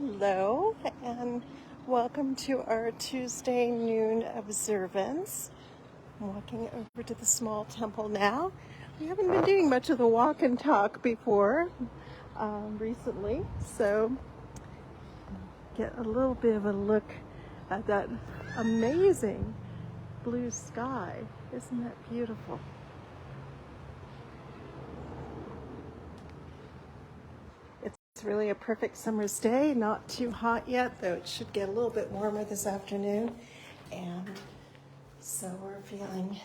Hello, and welcome to our Tuesday noon observance. I'm walking over to the small temple now. We haven't been doing much of the walk and talk before recently, so get a little bit of a look at that amazing blue sky. Isn't that beautiful? It's really a perfect summer's day, not too hot yet, though it should get a little bit warmer this afternoon. And so we're feeling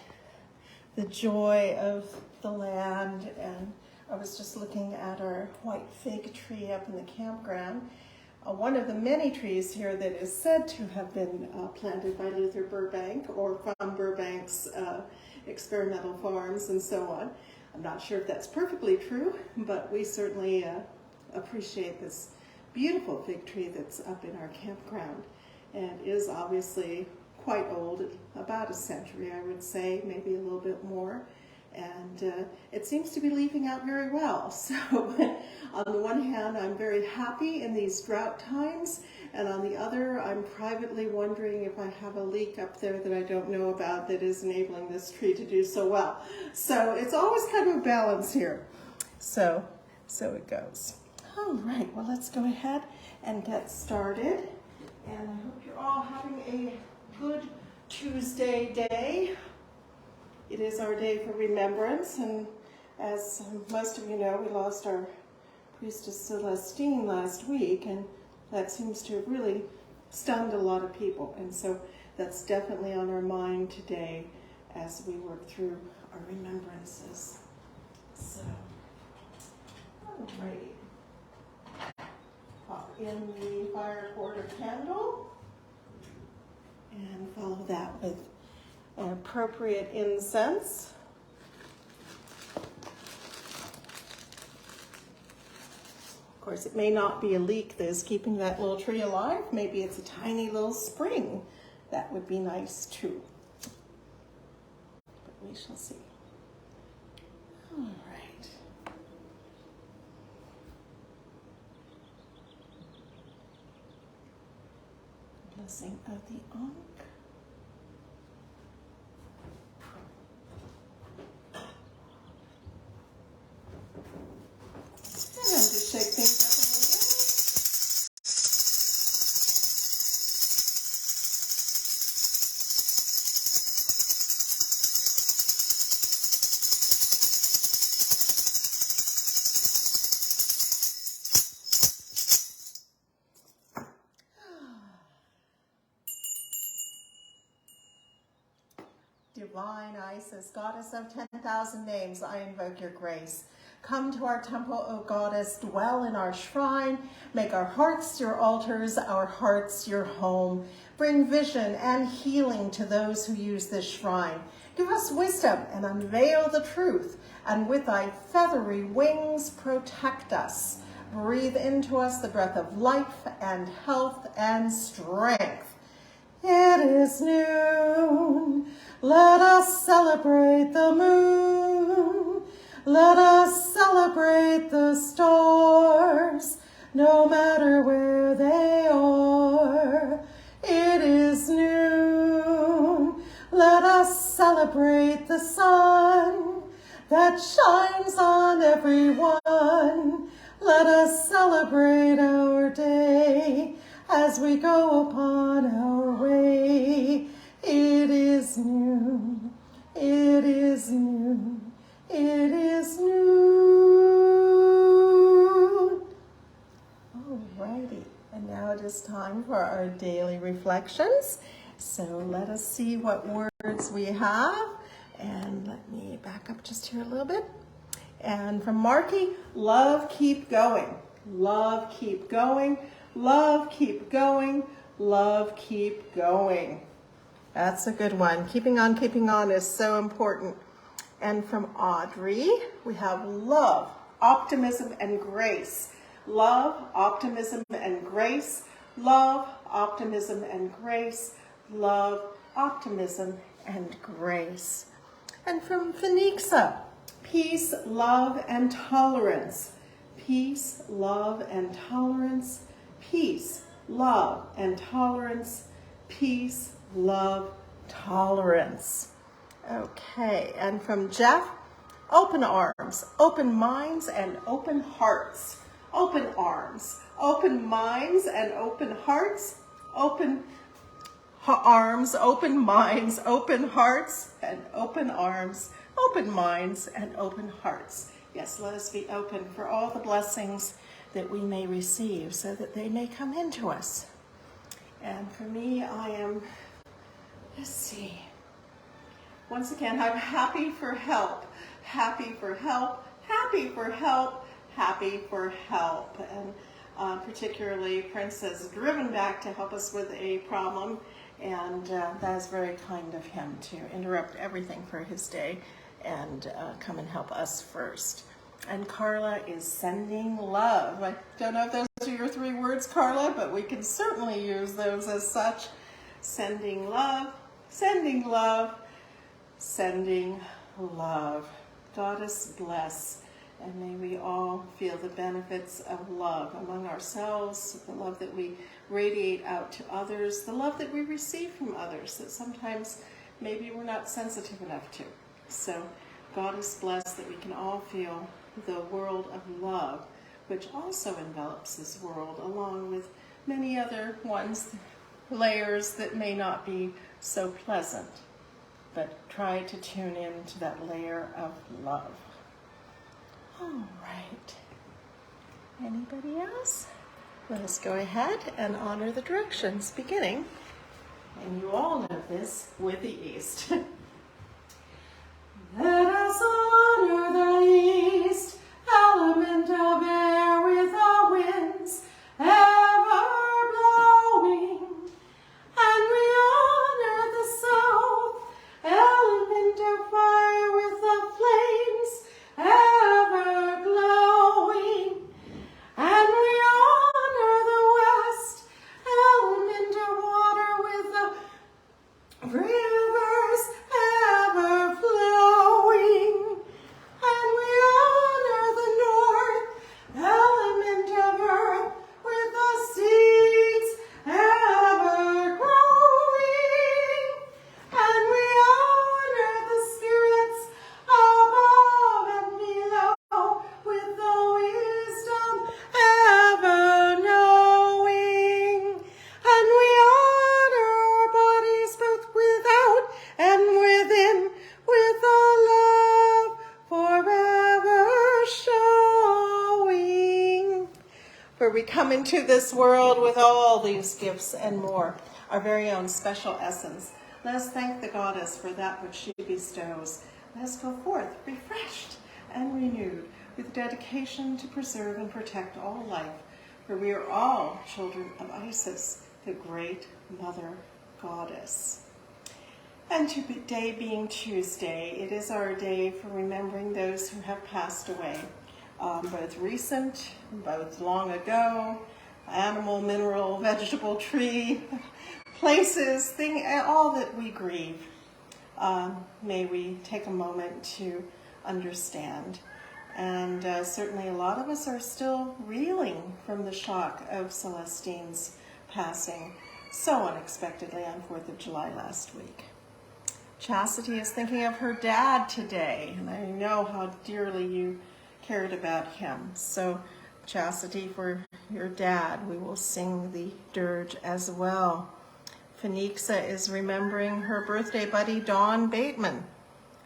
the joy of the land. And I was just looking at our white fig tree up in the campground. One of the many trees here that is said to have been planted by Luther Burbank or from Burbank's experimental farms and so on. I'm not sure if that's perfectly true, but we certainly appreciate this beautiful fig tree that's up in our campground, and is obviously quite old, about a century I would say, maybe a little bit more, and it seems to be leafing out very well. So on the one hand, I'm very happy in these drought times, and on the other, I'm privately wondering if I have a leak up there that I don't know about that is enabling this tree to do so well. So it's always kind of a balance here. So it goes. All right, well, let's go ahead and get started. And I hope you're all having a good Tuesday day. It is our day for remembrance, and as most of you know, we lost our priestess Celestine last week, and that seems to have really stunned a lot of people. And so that's definitely on our mind today as we work through our remembrances. So, all right. Pop in the fire quarter candle and follow that with an appropriate incense. Of course, it may not be a leak that is keeping that little tree alive. Maybe it's a tiny little spring. That would be nice too. But we shall see. All right. Blessing of the Ankh. And then just shake things up a little bit. Divine Isis, goddess of 10,000 names, I invoke your grace. Come to our temple, O goddess, dwell in our shrine, make our hearts your altars, our hearts your home. Bring vision and healing to those who use this shrine. Give us wisdom and unveil the truth, and with thy feathery wings protect us. Breathe into us the breath of life and health and strength. It is noon. Let us celebrate the moon. Let us celebrate the stars, no matter where they are. It is noon. Let us celebrate the sun that shines on everyone. Let us celebrate our day as we go upon our way. It is noon, it is noon, it is noon. Alrighty, and now it is time for our daily reflections. So let us see what words we have. And let me back up just here a little bit. And from Marky, love, keep going. Love, keep going. Love, keep going. Love, keep going. That's a good one. Keeping on is so important. And from Audrey, we have love, optimism, and grace. Love, optimism, and grace. Love, optimism, and grace. Love, optimism, and grace. And from Phoenixa, peace, love, and tolerance. Peace, love, and tolerance. peace, love, and tolerance. Peace, love, tolerance. Okay, and from Jeff, open arms, open minds, and open hearts. Open arms, open minds, and open hearts. Open arms, open minds, open hearts, and open arms, open minds, and open hearts. Yes, let us be open for all the blessings that we may receive so that they may come into us. And for me, I am, let's see, once again, I'm happy for help, happy for help, happy for help, happy for help. And particularly Prince is driven back to help us with a problem, and that is very kind of him to interrupt everything for his day and come and help us first. And Carla is sending love. I don't know if those are your 3 words, Carla, but we can certainly use those as such. Sending love, sending love, sending love. Goddess bless, and may we all feel the benefits of love among ourselves, the love that we radiate out to others, the love that we receive from others that sometimes maybe we're not sensitive enough to. So Goddess bless that we can all feel the world of love, which also envelops this world, along with many other ones, layers that may not be so pleasant, but try to tune in to that layer of love. All right. Anybody else? Let us go ahead and honor the directions, beginning, and you all know this, with the East. Let us honor the East, element of air with the winds ever blowing. And we honor the South, element of fire with the flames ever glowing. And we honor the West, element of water with the rivers ever flowing. And we honor the North, element of earth with the seeds ever growing. And we honor the spirits above and below with the wisdom ever knowing. And we honor our bodies both without and within with the love forever showing. For we come into this world with all these gifts and more, our very own special essence. Let us thank the Goddess for that which she bestows. Let us go forth refreshed and renewed with dedication to preserve and protect all life, for we are all children of Isis, the great Mother Goddess. And today being Tuesday, it is our day for remembering those who have passed away, both recent, both long ago, animal, mineral, vegetable, tree, places, all that we grieve. May we take a moment to understand. And certainly a lot of us are still reeling from the shock of Celestine's passing so unexpectedly on 4th of July last week. Chastity is thinking of her dad today, and I know how dearly you cared about him. So Chastity, for your dad, we will sing the dirge as well. Fenixa is remembering her birthday buddy, Dawn Bateman,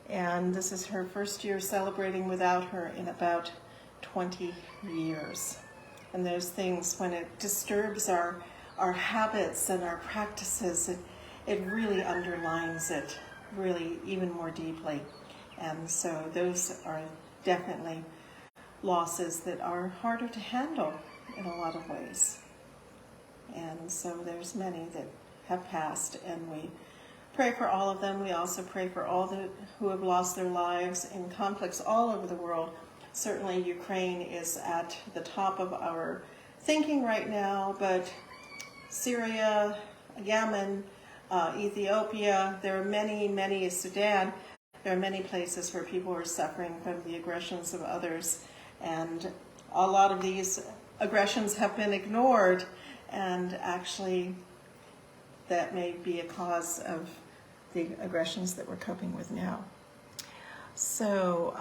and this is her first year celebrating without her in about 20 years. And those things, when it disturbs our habits and our practices, it really underlines it really even more deeply. And so those are definitely losses that are harder to handle in a lot of ways. And so there's many that have passed, and we pray for all of them. We also pray for all who have lost their lives in conflicts all over the world. Certainly Ukraine is at the top of our thinking right now, but Syria, Yemen, Ethiopia, there are many, Sudan, there are many places where people are suffering from the aggressions of others. And a lot of these aggressions have been ignored, and actually that may be a cause of the aggressions that we're coping with now. So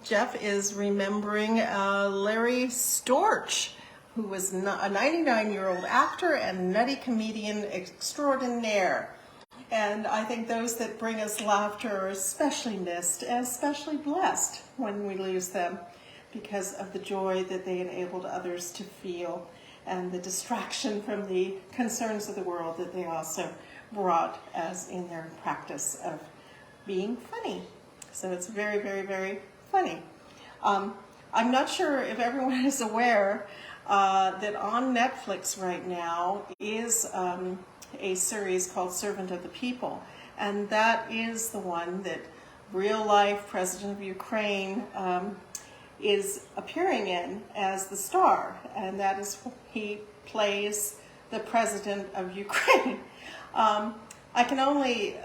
Jeff is remembering Larry Storch, who was a 99-year-old actor and nutty comedian extraordinaire. And I think those that bring us laughter are especially missed and especially blessed when we lose them, because of the joy that they enabled others to feel and the distraction from the concerns of the world that they also brought as in their practice of being funny. So it's very, very, very funny. I'm not sure if everyone is aware that on Netflix right now is a series called Servant of the People. And that is the one that real-life President of Ukraine is appearing in as the star. And that is, he plays the President of Ukraine. I can only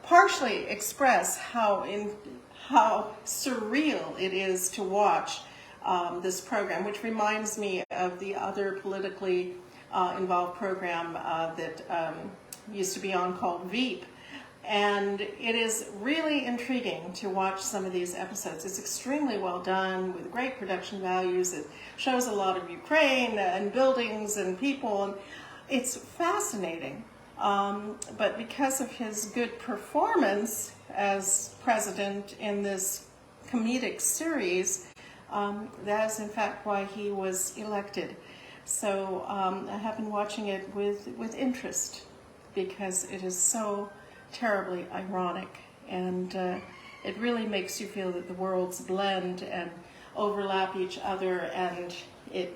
partially express how surreal it is to watch this program, which reminds me of the other politically involved program that used to be on called Veep. And it is really intriguing to watch some of these episodes. It's extremely well done with great production values. It shows a lot of Ukraine and buildings and people, and it's fascinating. But because of his good performance as president in this comedic series, that is in fact why he was elected. So I have been watching it with interest, because it is so terribly ironic, and it really makes you feel that the worlds blend and overlap each other, and it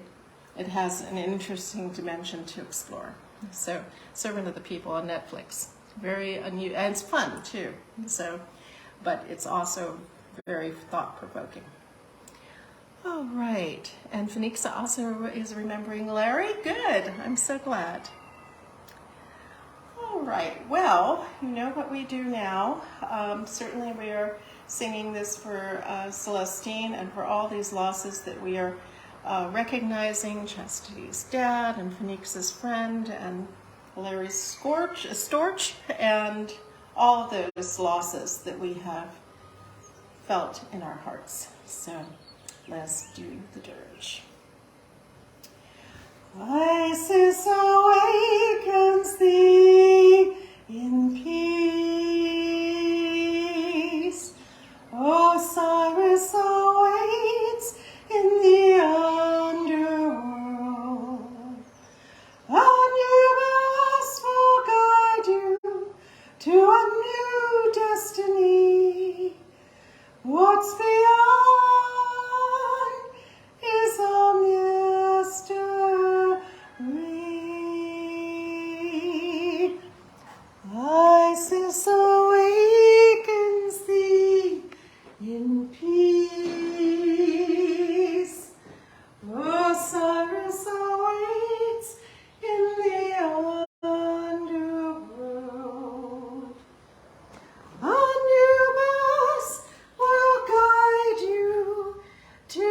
has an interesting dimension to explore. So, Servant of the People on Netflix, very unusual, and it's fun too. So, but it's also very thought-provoking. All right, and Phoenixa also is remembering Larry. Good, I'm so glad. All right, well, you know what we do now. Certainly we are singing this for Celestine and for all these losses that we are recognizing: Chastity's dad and Phoenix's friend and Larry's Storch, and all of those losses that we have felt in our hearts. So let's do the dirge. Isis awakens thee in peace. Osiris awaits in the underworld. Anubis will guide you to a new destiny. What's beyond is a mystery. Isis awakens thee in peace. Osiris awaits in the underworld. Anubis will guide you to a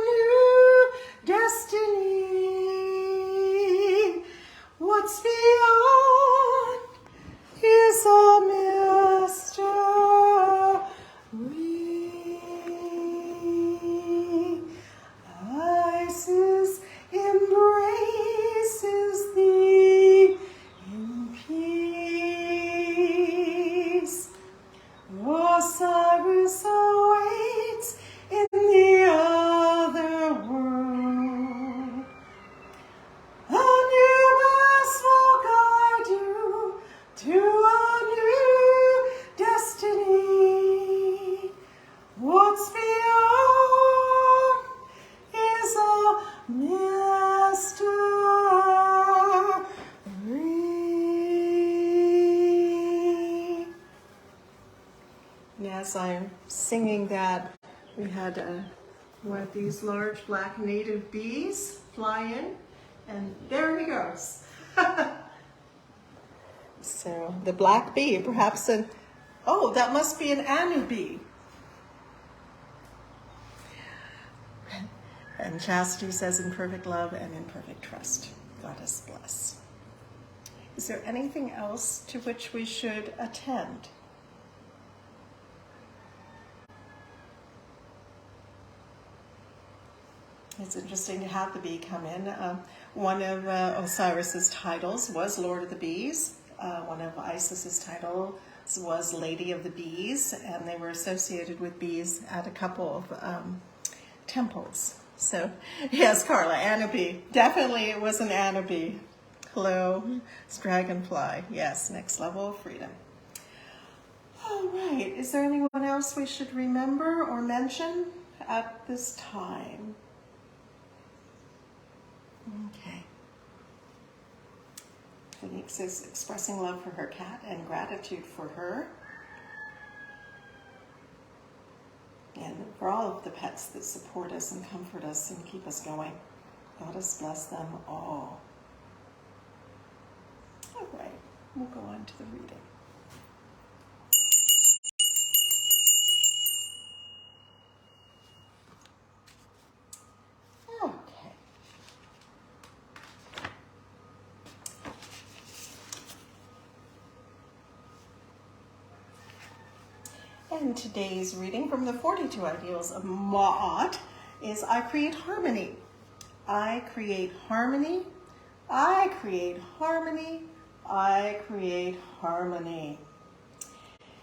new destiny. What's beyond is a mystery. Isis embraces thee in peace. Osiris awaits in the other world. Anubis will guide you to a new destiny. What's beyond is a mystery. And as I'm singing that, we had one of these large black native bees fly in, and there he goes. So the black bee, perhaps oh, that must be an Anu bee. And Chastity says, in perfect love and in perfect trust. Goddess bless. Is there anything else to which we should attend? It's interesting to have the bee come in. One of Osiris's titles was Lord of the Bees. One of Isis's titles was Lady of the Bees, and they were associated with bees at a couple of temples. So, yes, Carla, Anna bee. Definitely it was an Anna bee. Hello, it's dragonfly. Yes, next level of freedom. All right, is there anyone else we should remember or mention at this time? Okay. Phoenix is expressing love for her cat and gratitude for her. And for all of the pets that support us and comfort us and keep us going. Goddess bless them all. All right, we'll go on to the reading. Okay. And today's reading from the 42 Ideals of Ma'at is I create harmony. I create harmony. I create harmony. I create harmony.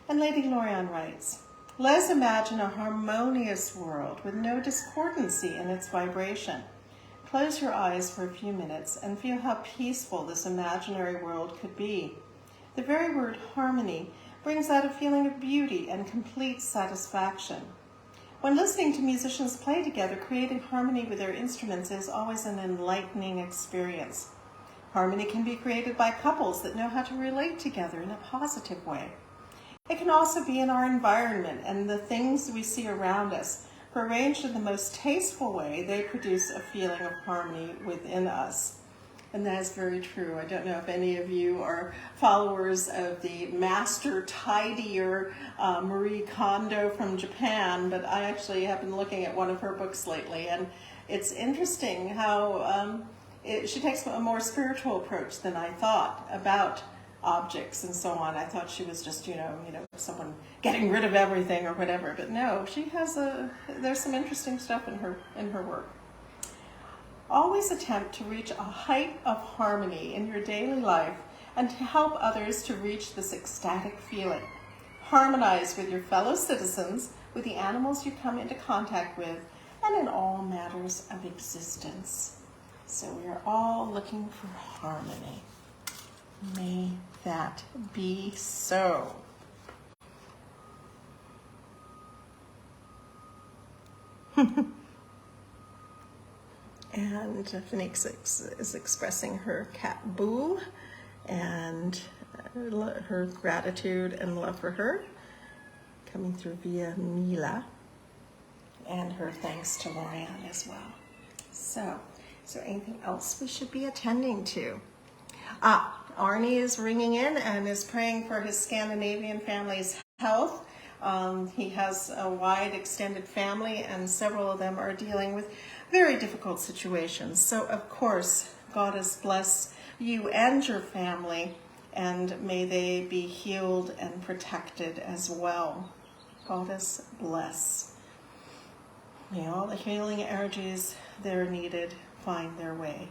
And Lady Lorian writes, let's imagine a harmonious world with no discordancy in its vibration. Close your eyes for a few minutes and feel how peaceful this imaginary world could be. The very word harmony brings out a feeling of beauty and complete satisfaction. When listening to musicians play together, creating harmony with their instruments is always an enlightening experience. Harmony can be created by couples that know how to relate together in a positive way. It can also be in our environment and the things we see around us. For arranged in the most tasteful way, they produce a feeling of harmony within us. And that is very true. I don't know if any of you are followers of the master tidier Marie Kondo from Japan, but I actually have been looking at one of her books lately, and it's interesting how she takes a more spiritual approach than I thought about objects and so on. I thought she was just, someone getting rid of everything or whatever, but no, she has there's some interesting stuff in her work. Always attempt to reach a height of harmony in your daily life and to help others to reach this ecstatic feeling. Harmonize with your fellow citizens, with the animals you come into contact with, and in all matters of existence. So we are all looking for harmony. May that be so. And Phoenix is expressing her cat Boo and her gratitude and love for her, coming through via Mila, and her thanks to Lorian as well. So, is there anything else we should be attending to? Arnie is ringing in and is praying for his Scandinavian family's health. He has a wide extended family and several of them are dealing with very difficult situations. So of course, Goddess bless you and your family, and may they be healed and protected as well. Goddess bless. May all the healing energies that are needed find their way.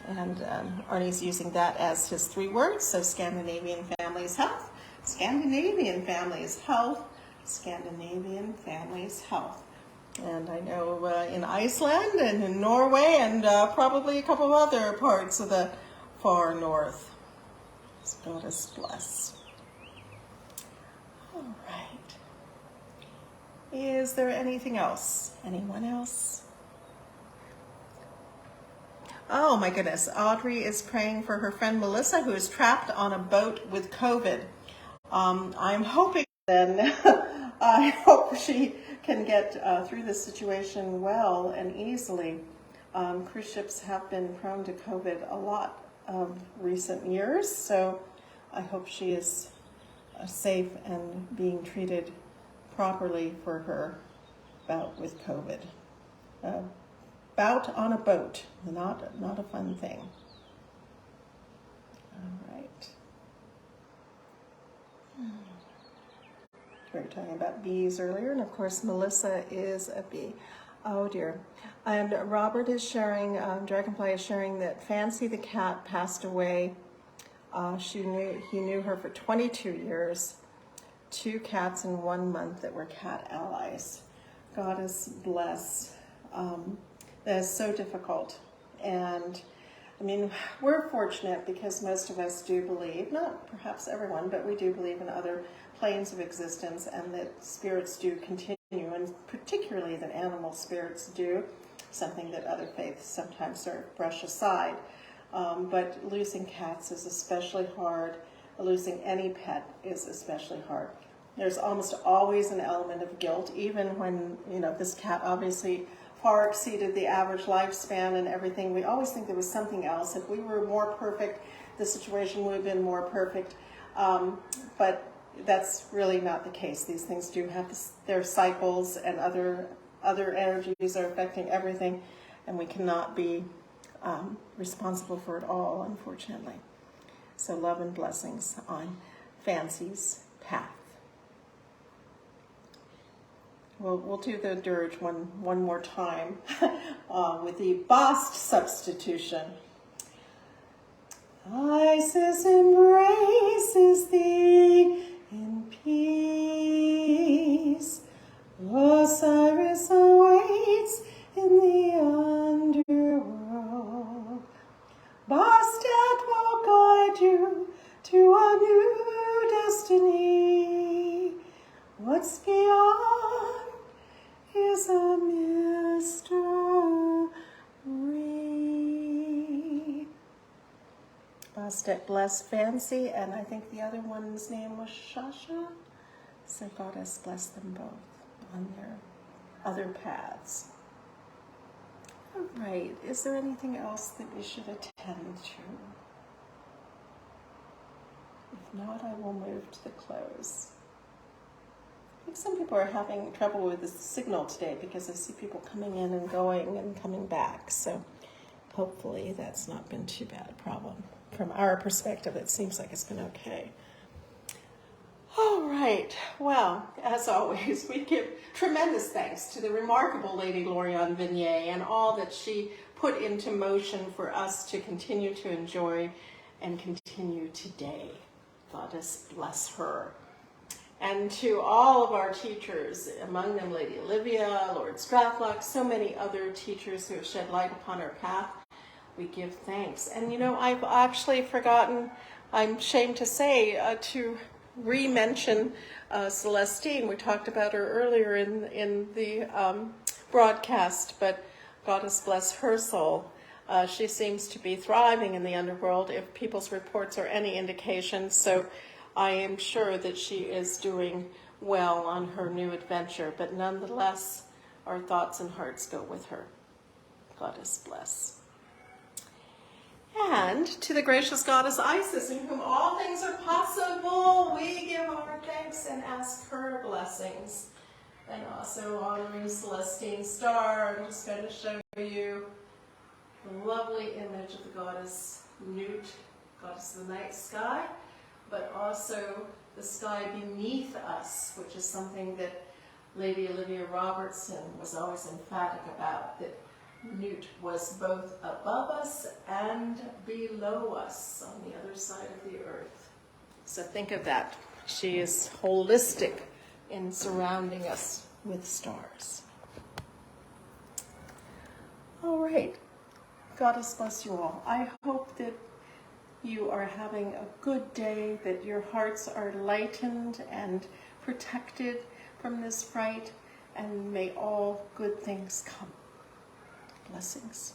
And Arnie's using that as his 3 words, so Scandinavian families health, Scandinavian families health, Scandinavian families health. And I know in Iceland and in Norway and probably a couple of other parts of the far north. Goddess bless. All right. Is there anything else? Anyone else? Oh my goodness, Audrey is praying for her friend Melissa, who is trapped on a boat with COVID. I'm hoping then, I hope she can get through this situation well and easily. Cruise ships have been prone to COVID a lot of recent years, so I hope she is safe and being treated properly for her bout with COVID. Bout on a boat, not a fun thing. All right. We were talking about bees earlier, and of course Melissa is a bee. Oh dear. And Robert is sharing, Dragonfly is sharing that Fancy the cat passed away. He knew her for 22 years. 2 cats in 1 month that were cat allies. Goddess bless. That is so difficult. And I mean, we're fortunate because most of us do believe, not perhaps everyone, but we do believe in other planes of existence and that spirits do continue, and particularly that animal spirits do, something that other faiths sometimes sort of brush aside. But losing cats is especially hard. Losing any pet is especially hard. There's almost always an element of guilt, even when, this cat obviously far exceeded the average lifespan and everything. We always think there was something else. If we were more perfect, the situation would have been more perfect. But that's really not the case. These things do have their cycles, and other energies are affecting everything, and we cannot be responsible for it all, unfortunately. So love and blessings on Fancy's path. We'll do the dirge one more time with the Bast substitution. Isis embraces thee in peace. Osiris awaits in the underworld. Bastet will guide you to a new destiny. What's beyond is a mystery. Bastet blessed Fancy, and I think the other one's name was Shasha. So Goddess bless them both on their other paths. All right, is there anything else that we should attend to? If not, I will move to the close. I think some people are having trouble with the signal today because I see people coming in and going and coming back. So hopefully that's not been too bad a problem. From our perspective, it seems like it's been okay. All right. Well, as always, we give tremendous thanks to the remarkable Lady Lorianne Vignier and all that she put into motion for us to continue to enjoy and continue today. Goddess bless her. And to all of our teachers, among them Lady Olivia, Lord Strathlock, so many other teachers who have shed light upon our path, we give thanks. And I've actually forgotten, I'm ashamed to say, to re-mention Celestine. We talked about her earlier in the broadcast, but Goddess bless her soul. She seems to be thriving in the underworld, if people's reports are any indication. So I am sure that she is doing well on her new adventure, but nonetheless, our thoughts and hearts go with her. Goddess bless. And to the gracious Goddess Isis, in whom all things are possible, we give our thanks and ask her blessings. And also honoring Celestine Star, I'm just going to show you the lovely image of the goddess Newt, goddess of the night sky, but also the sky beneath us, which is something that Lady Olivia Robertson was always emphatic about, that Newt was both above us and below us on the other side of the earth. So think of that. She is holistic in surrounding us with stars. All right. Goddess bless you all. I hope that you are having a good day, that your hearts are lightened and protected from this fright, and may all good things come. Blessings.